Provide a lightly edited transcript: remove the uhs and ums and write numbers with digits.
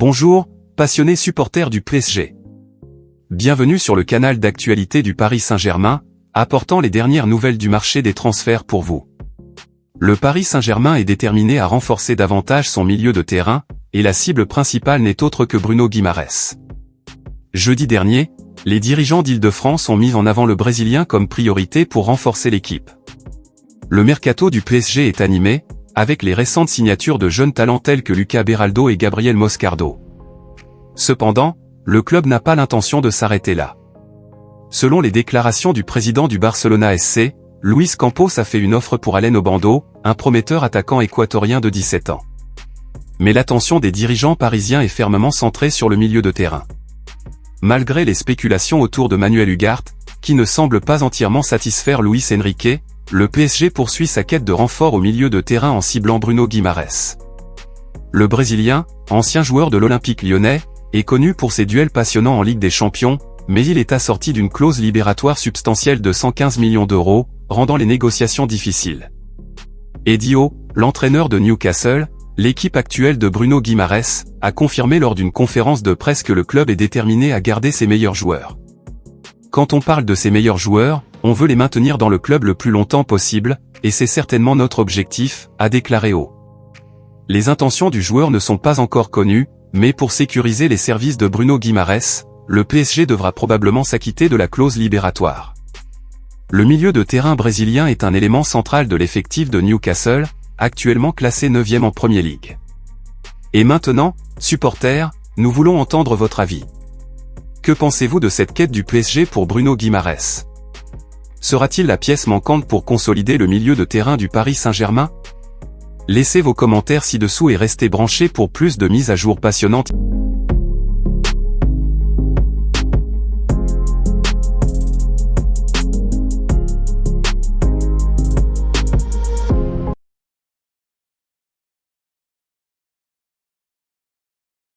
Bonjour, passionnés supporters du PSG. Bienvenue sur le canal d'actualité du Paris Saint-Germain, apportant les dernières nouvelles du marché des transferts pour vous. Le Paris Saint-Germain est déterminé à renforcer davantage son milieu de terrain, et la cible principale n'est autre que Bruno Guimaraes. Jeudi dernier, les dirigeants d'Île-de-France ont mis en avant le Brésilien comme priorité pour renforcer l'équipe. Le mercato du PSG est animé, avec les récentes signatures de jeunes talents tels que Lucas Beraldo et Gabriel Moscardo. Cependant, le club n'a pas l'intention de s'arrêter là. Selon les déclarations du président du Barcelona SC, Luis Campos a fait une offre pour Alain Obando, un prometteur attaquant équatorien de 17 ans. Mais l'attention des dirigeants parisiens est fermement centrée sur le milieu de terrain. Malgré les spéculations autour de Manuel Ugarte, qui ne semble pas entièrement satisfaire Luis Enrique, le PSG poursuit sa quête de renfort au milieu de terrain en ciblant Bruno Guimaraes. Le Brésilien, ancien joueur de l'Olympique lyonnais, est connu pour ses duels passionnants en Ligue des Champions, mais il est assorti d'une clause libératoire substantielle de 115 millions d'euros, rendant les négociations difficiles. Eddie Howe, l'entraîneur de Newcastle, l'équipe actuelle de Bruno Guimaraes, a confirmé lors d'une conférence de presse que le club est déterminé à garder ses meilleurs joueurs. Quand on parle de ses meilleurs joueurs, on veut les maintenir dans le club le plus longtemps possible, et c'est certainement notre objectif, a déclaré Howe. Les intentions du joueur ne sont pas encore connues, mais pour sécuriser les services de Bruno Guimaraes, le PSG devra probablement s'acquitter de la clause libératoire. Le milieu de terrain brésilien est un élément central de l'effectif de Newcastle, actuellement classé 9e en Premier League. Et maintenant, supporters, nous voulons entendre votre avis. Que pensez-vous de cette quête du PSG pour Bruno Guimaraes? Sera-t-il la pièce manquante pour consolider le milieu de terrain du Paris Saint-Germain? Laissez vos commentaires ci-dessous et restez branchés pour plus de mises à jour passionnantes.